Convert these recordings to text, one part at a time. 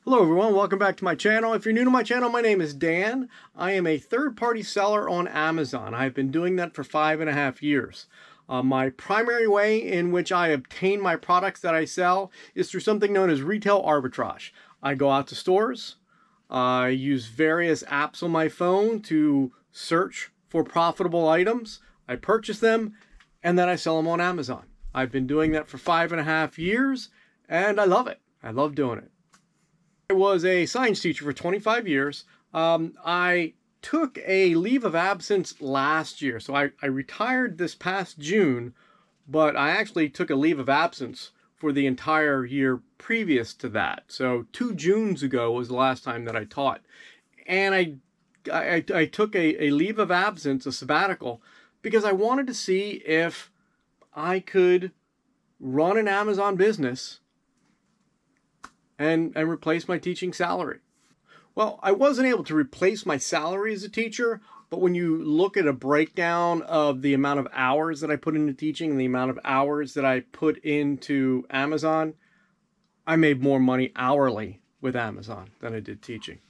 Hello everyone, welcome back to my channel. If you're new to my channel, my name is Dan. I am a third-party seller on Amazon. I've been doing that for 5.5 years. My primary way in which I obtain my products that I sell is through something known as retail arbitrage. I go out to stores, I use various apps on my phone to search for profitable items, I purchase them, and then I sell them on Amazon. I've been doing that for 5.5 years, and I love it. I love doing it. I was a science teacher for 25 years. I took a leave of absence last year. So I retired this past June, but I actually took a leave of absence for the entire year previous to that. So 2 Junes ago was the last time that I taught. And I took a leave of absence, a sabbatical, because I wanted to see if I could run an Amazon business and replace my teaching salary. Well, I wasn't able to replace my salary as a teacher, but when you look at a breakdown of the amount of hours that I put into teaching and the amount of hours that I put into Amazon, I made more money hourly with Amazon than I did teaching.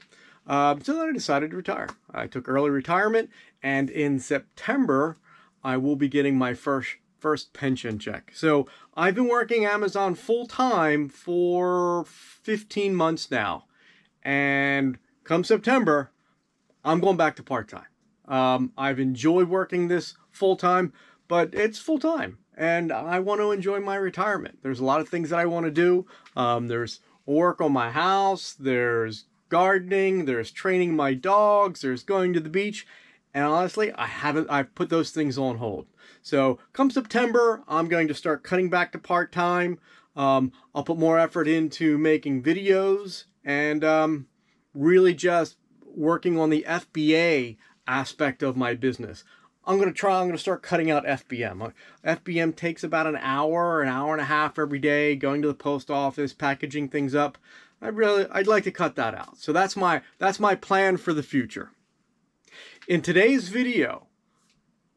So then I decided to retire. I took early retirement, and in September, I will be getting my first pension check. So I've been working Amazon full-time for 15 months now. And come September, I'm going back to part-time. I've enjoyed working this full-time, but it's full-time. And I want to enjoy my retirement. There's a lot of things that I want to do. There's work on my house. There's gardening. There's training my dogs. There's going to the beach. And honestly, I've put those things on hold. So come September, I'm going to start cutting back to part-time. I'll put more effort into making videos and really just working on the FBA aspect of my business. I'm going to start cutting out FBM. FBM takes about an hour and a half every day, going to the post office, packaging things up. I'd like to cut that out. So that's my plan for the future. In today's video,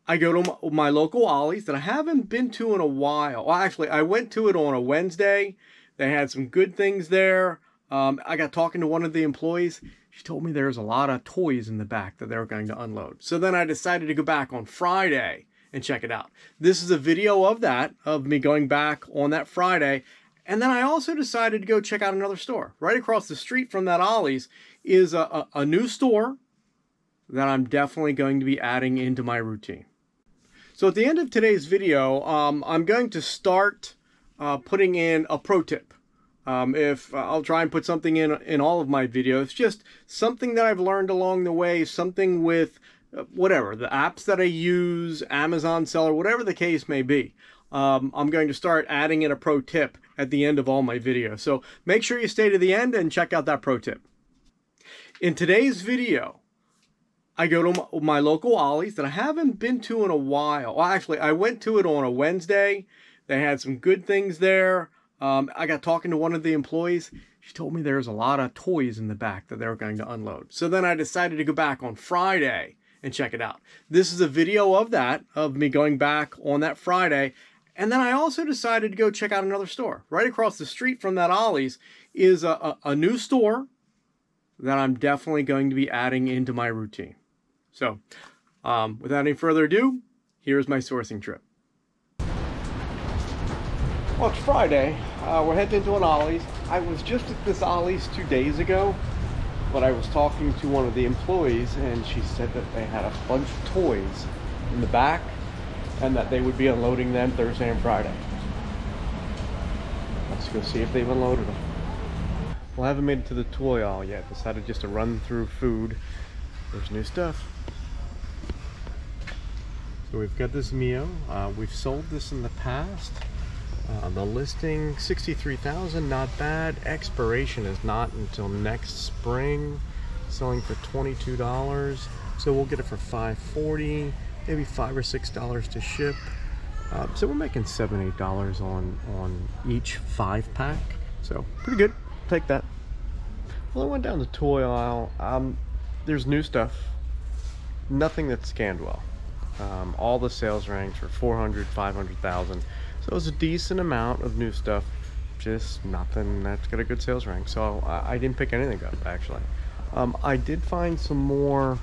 I go to my local Ollie's that I haven't been to in a while. Well, actually, I went to it on a Wednesday. They had some good things there. I got talking to one of the employees. She told me there's a lot of toys in the back that they were going to unload. So then I decided to go back on Friday and check it out. This is a video of that, of me going back on that Friday. And then I also decided to go check out another store. Right across the street from that Ollie's is a new store that I'm definitely going to be adding into my routine. So at the end of today's video, I'm going to start putting in a pro tip. If I'll try and put something in all of my videos, just something that I've learned along the way, something with whatever, the apps that I use, Amazon seller, whatever the case may be. I'm going to start adding in a pro tip at the end of all my videos. So make sure you stay to the end and check out that pro tip. In today's video, I go to my local Ollie's that I haven't been to in a while. Well, actually, I went to it on a Wednesday. They had some good things there. I got talking to one of the employees. She told me there's a lot of toys in the back that they were going to unload. So then I decided to go back on Friday and check it out. This is a video of that, of me going back on that Friday. And then I also decided to go check out another store. Right across the street from that Ollie's is a new store that I'm definitely going to be adding into my routine. So, without any further ado, here's my sourcing trip. Well, it's Friday. We're heading into an Ollie's. I was just at this Ollie's 2 days ago, but I was talking to one of the employees, and she said that they had a bunch of toys in the back, and that they would be unloading them Thursday and Friday. Let's go see if they've unloaded them. Well, I haven't made it to the toy aisle yet. Decided just to run through food. There's new stuff. So we've got this Mio. We've sold this in the past. The listing, $63,000, not bad. Expiration is not until next spring. Selling for $22. So we'll get it for $5.40, maybe $5 or $6 to ship. So we're making $7, $8 on each 5-pack. So pretty good. Take that. Well, I went down the toy aisle. There's new stuff. Nothing that scanned well. All the sales ranks were 400, 500,000. So it was a decent amount of new stuff. just nothing that's got a good sales rank. So I didn't pick anything up, actually. I did find some more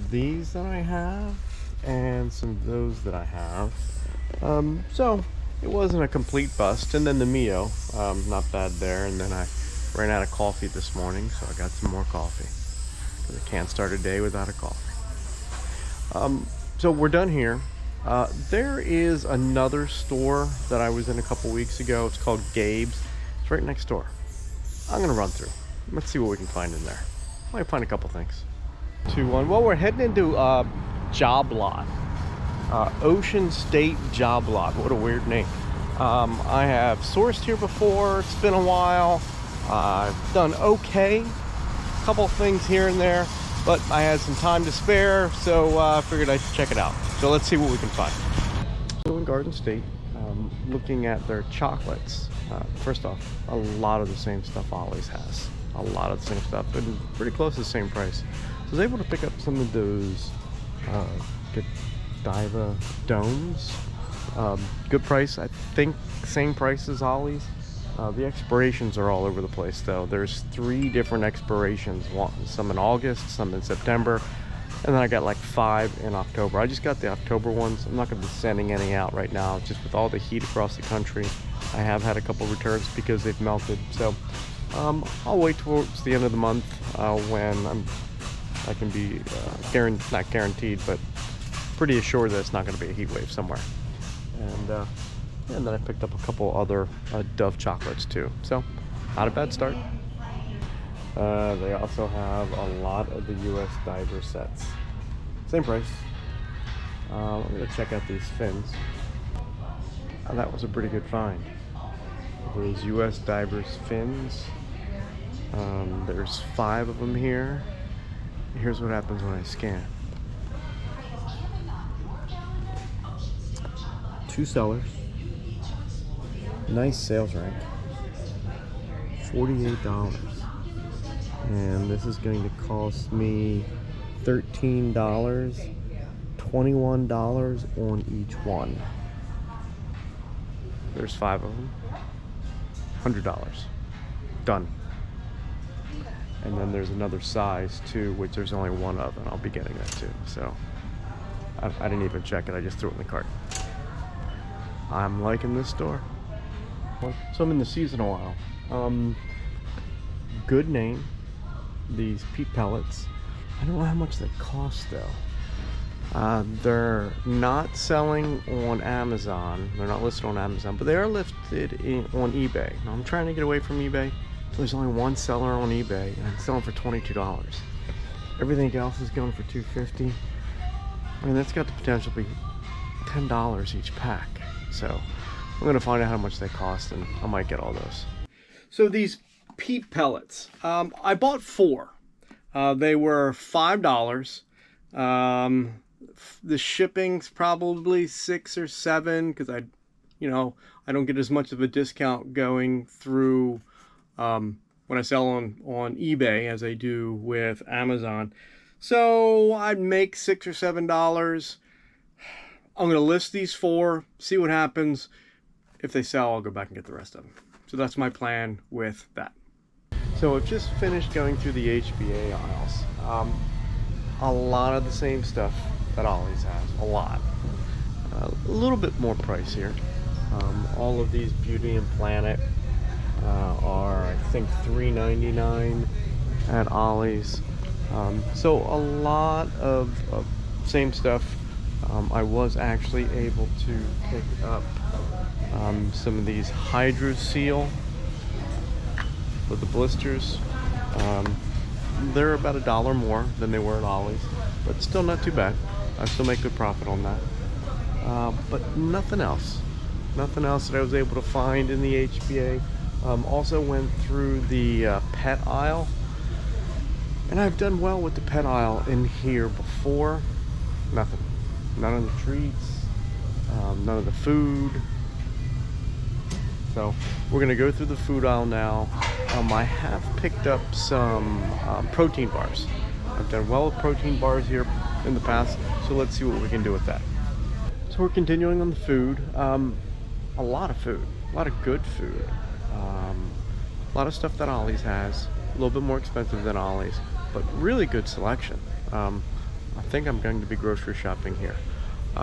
these that I have and some of those that I have. So it wasn't a complete bust. And then the Mio, not bad there. And then I ran out of coffee this morning, so I got some more coffee. Because I can't start a day without a coffee. So we're done here. There is another store that I was in a couple weeks ago. It's called Gabe's. It's right next door. I'm gonna run through. Let's see what we can find in there. Might find a couple things. 2-1. Well, we're heading into Job Lot. Ocean State Job Lot. What a weird name. I have sourced here before. It's been a while. I've done okay. A couple things here and there, but I had some time to spare, so I figured I'd check it out. So let's see what we can find. So in Garden State, looking at their chocolates. First off, a lot of the same stuff Ollie's has. A lot of the same stuff, and pretty close to the same price. So I was able to pick up some of those Godiva domes. Good price, I think same price as Ollie's. The expirations are all over the place though. There's 3 different expirations, some in August, some in September, and then I got like 5 in October. I just got the October ones. I'm not going to be sending any out right now, just with all the heat across the country. I have had a couple returns because they've melted, so I'll wait towards the end of the month when I can be not guaranteed, but pretty assured that it's not going to be a heat wave somewhere. And then I picked up a couple other Dove chocolates too. So, not a bad start. They also have a lot of the US diver sets. Same price. I'm going to check out these fins. That was a pretty good find. Those US divers fins. There's 5 of them here. Here's what happens when I scan. 2 sellers. Nice sales rank. $48. And this is going to cost me $13, $21 on each one. There's 5 of them. $100. Done. And then there's another size too, which there's only 1 of, and I'll be getting that too. So I didn't even check it, I just threw it in the cart. I'm liking this store. So I'm in the seasonal aisle. Good name. These peat pellets. I don't know how much they cost though. They're not selling on Amazon. They're not listed on Amazon, but they are listed on eBay. Now I'm trying to get away from eBay. So there's only 1 seller on eBay, and I'm selling for $22. Everything else is going for $2.50. I mean, that's got the potential to be $10 each pack. So I'm gonna find out how much they cost, and I might get all those. So these peat pellets, I bought 4. They were $5. The shipping's probably $6 or $7 because I don't get as much of a discount going through when I sell on eBay as I do with Amazon. So I'd make $6 or $7. I'm gonna list these 4, see what happens. If they sell, I'll go back and get the rest of them. So that's my plan with that. So I've just finished going through the HBA aisles. A lot of the same stuff that Ollie's has, a lot. A little bit more pricier. All of these Beauty and Planet are, I think, $3.99 at Ollie's. So a lot of same stuff. I was actually able to pick up some of these Hydro Seal with the blisters. They're about $1 more than they were at Ollie's, but still not too bad. I still make good profit on that. But nothing else. Nothing else that I was able to find in the HBA. Also went through the pet aisle, and I've done well with the pet aisle in here before. Nothing. None of the treats, none of the food. So we're gonna go through the food aisle now. I have picked up some protein bars. I've done well with protein bars here in the past, so let's see what we can do with that. So we're continuing on the food. A lot of food. A lot of good food. A lot of stuff that Ollie's has. A little bit more expensive than Ollie's, but really good selection. I think I'm going to be grocery shopping here.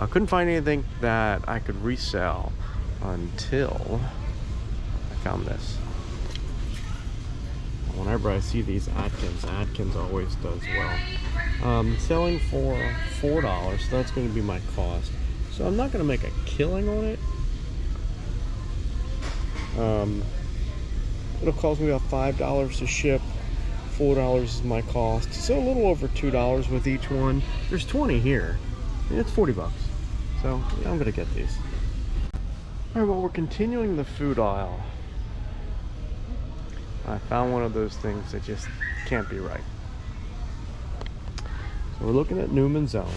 Couldn't find anything that I could resell until I found this. Whenever I see these Atkins always does well. Selling for $4, so that's going to be my cost. So I'm not going to make a killing on it. It'll cost me about $5 to ship. $4 is my cost, so a little over $2 with each one. There's 20 here. It's 40 bucks. So yeah, I'm gonna get these. All right, well, we're continuing the food aisle. I found one of those things that just can't be right. So we're looking at Newman's Own.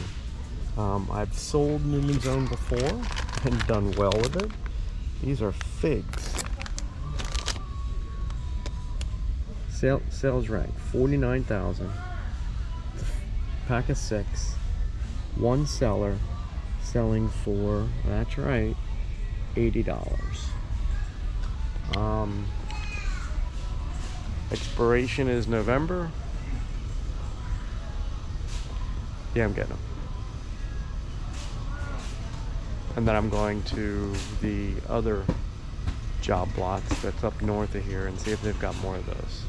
I've sold Newman's Own before and done well with it. These are figs. Sales rank 49,000. Pack of 6. One seller selling for, that's right, $80. Expiration is November. Yeah, I'm getting them. And then I'm going to the other job lots that's up north of here and see if they've got more of those.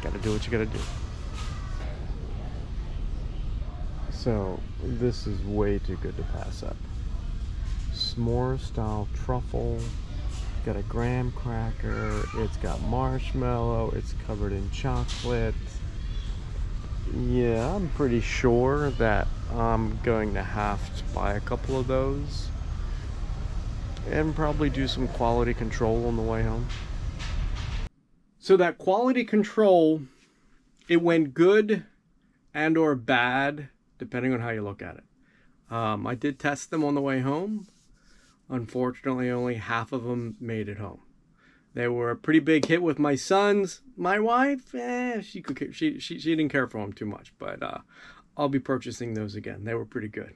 Gotta do what you gotta do. So this is way too good to pass up. S'more style truffle. Got a graham cracker. It's got marshmallow. It's covered in chocolate. Yeah, I'm pretty sure that I'm going to have to buy a couple of those and probably do some quality control on the way home. So that quality control, it went good and or bad, depending on how you look at it. I did test them on the way home. Unfortunately, only half of them made it home. They were a pretty big hit with my sons. My wife, she didn't care for them too much, but I'll be purchasing those again. They were pretty good.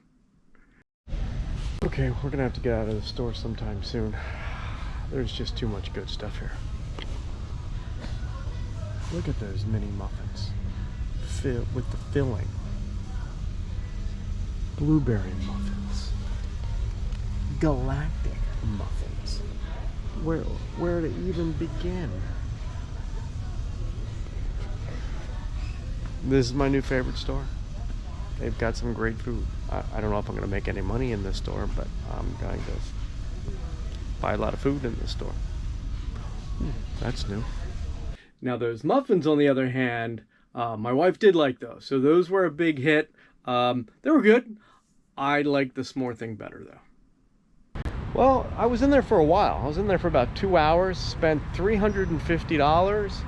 Okay, we're gonna have to get out of the store sometime soon. There's just too much good stuff here. Look at those mini muffins. With the filling. Blueberry muffins. Galactic muffins. Where to even begin? This is my new favorite store. They've got some great food. I don't know if I'm going to make any money in this store, but I'm going to buy a lot of food in this store. That's new. Now those muffins, on the other hand, my wife did like those. So those were a big hit. They were good. I like the s'more thing better though. Well, I was in there for a while. I was in there for about 2 hours, spent $350.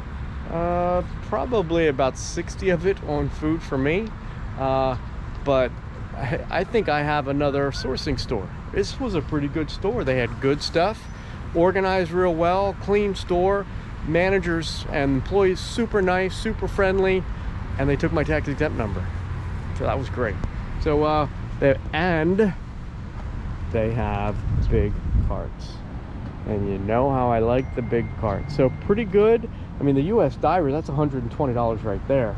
Probably about 60 of it on food for me. But I think I have another sourcing store. This was a pretty good store. They had good stuff, organized real well, clean store. Managers and employees super nice, super friendly, and they took my tax exempt number. So that was great. So they have big carts. And you know how I like the big carts. So pretty good. I mean, the US Diver, that's $120 right there.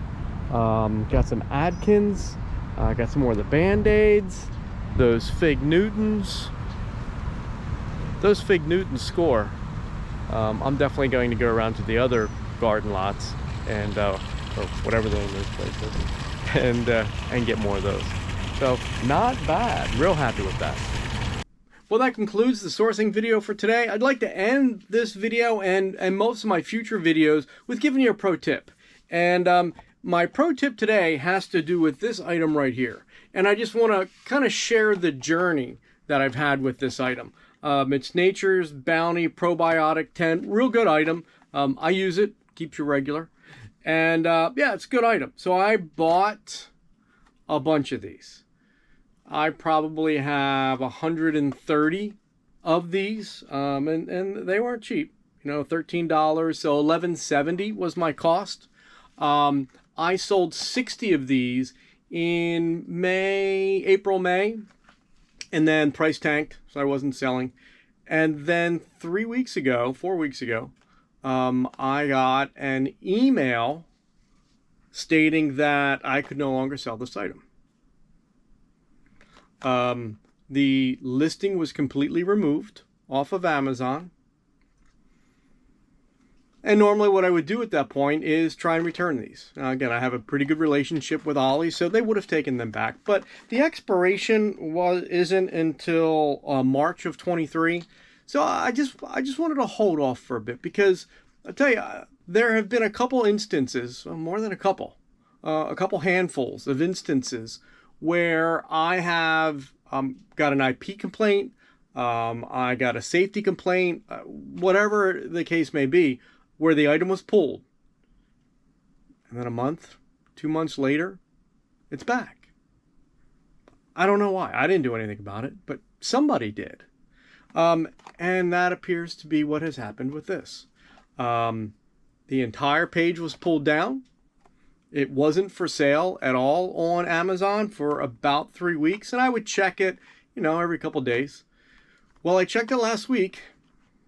Got some Atkins, got some more of the Band-Aids, those Fig Newtons. Those Fig Newtons score. I'm definitely going to go around to the other garden lots and or whatever the name of those places, and get more of those. So not bad. Real happy with that. Well, that concludes the sourcing video for today. I'd like to end this video and most of my future videos with giving you a pro tip. And my pro tip today has to do with this item right here. And I just want to kind of share the journey that I've had with this item. It's Nature's Bounty Probiotic 10. Real good item. I use it. Keeps you regular. And yeah, it's a good item. So I bought a bunch of these. I probably have 130 of these. And they weren't cheap. You know, $13. So $11.70 was my cost. I sold 60 of these in April, May. And then price tanked, so I wasn't selling. And then 4 weeks ago, I got an email stating that I could no longer sell this item. The listing was completely removed off of Amazon. And normally what I would do at that point is try and return these. Now, again, I have a pretty good relationship with Ollie, so they would have taken them back. But the expiration isn't until March of 23. So I just wanted to hold off for a bit, because I'll tell you, there have been a couple instances, more than a couple handfuls of instances where I have got an IP complaint, I got a safety complaint, whatever the case may be, where the item was pulled. And then a month, 2 months later, it's back. I don't know why. I didn't do anything about it, but somebody did. And that appears to be what has happened with this. The entire page was pulled down. It wasn't for sale at all on Amazon for about 3 weeks, and I would check it, every couple days. Well, I checked it last week,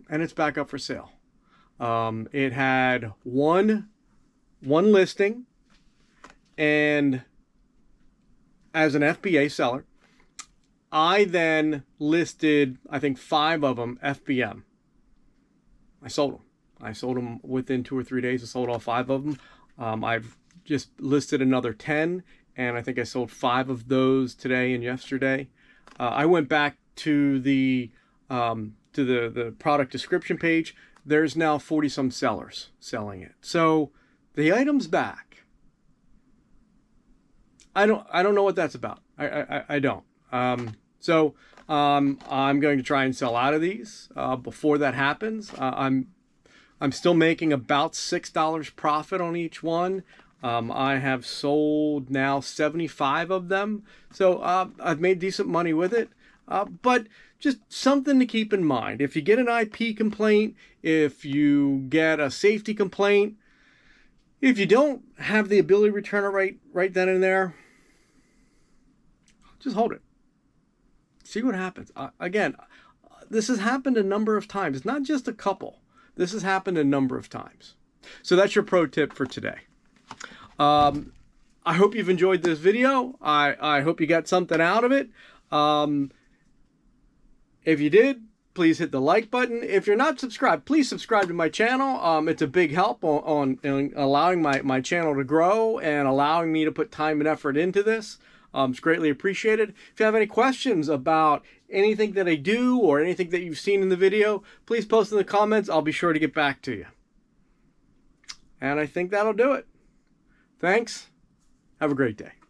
and it's back up for sale. It had one listing, and as an FBA seller, I then listed, I think, 5 of them FBM. I sold them within 2 or 3 days. I sold all 5 of them. I've just listed another 10, and I think I sold 5 of those today and yesterday. I went back to the product description page. There's now 40 some sellers selling it. So the item's back. I don't know what that's about. I don't. So I'm going to try and sell out of these before that happens. I'm still making about $6 profit on each one. I have sold now 75 of them. So I've made decent money with it. But just something to keep in mind. If you get an IP complaint, if you get a safety complaint, if you don't have the ability to return it right then and there, just hold it. See what happens. Again, this has happened a number of times. It's not just a couple. This has happened a number of times. So that's your pro tip for today. I hope you've enjoyed this video. I hope you got something out of it. If you did, please hit the like button. If you're not subscribed, please subscribe to my channel. It's a big help on allowing my channel to grow and allowing me to put time and effort into this. It's greatly appreciated. If you have any questions about anything that I do or anything that you've seen in the video, please post in the comments. I'll be sure to get back to you. And I think that'll do it. Thanks. Have a great day.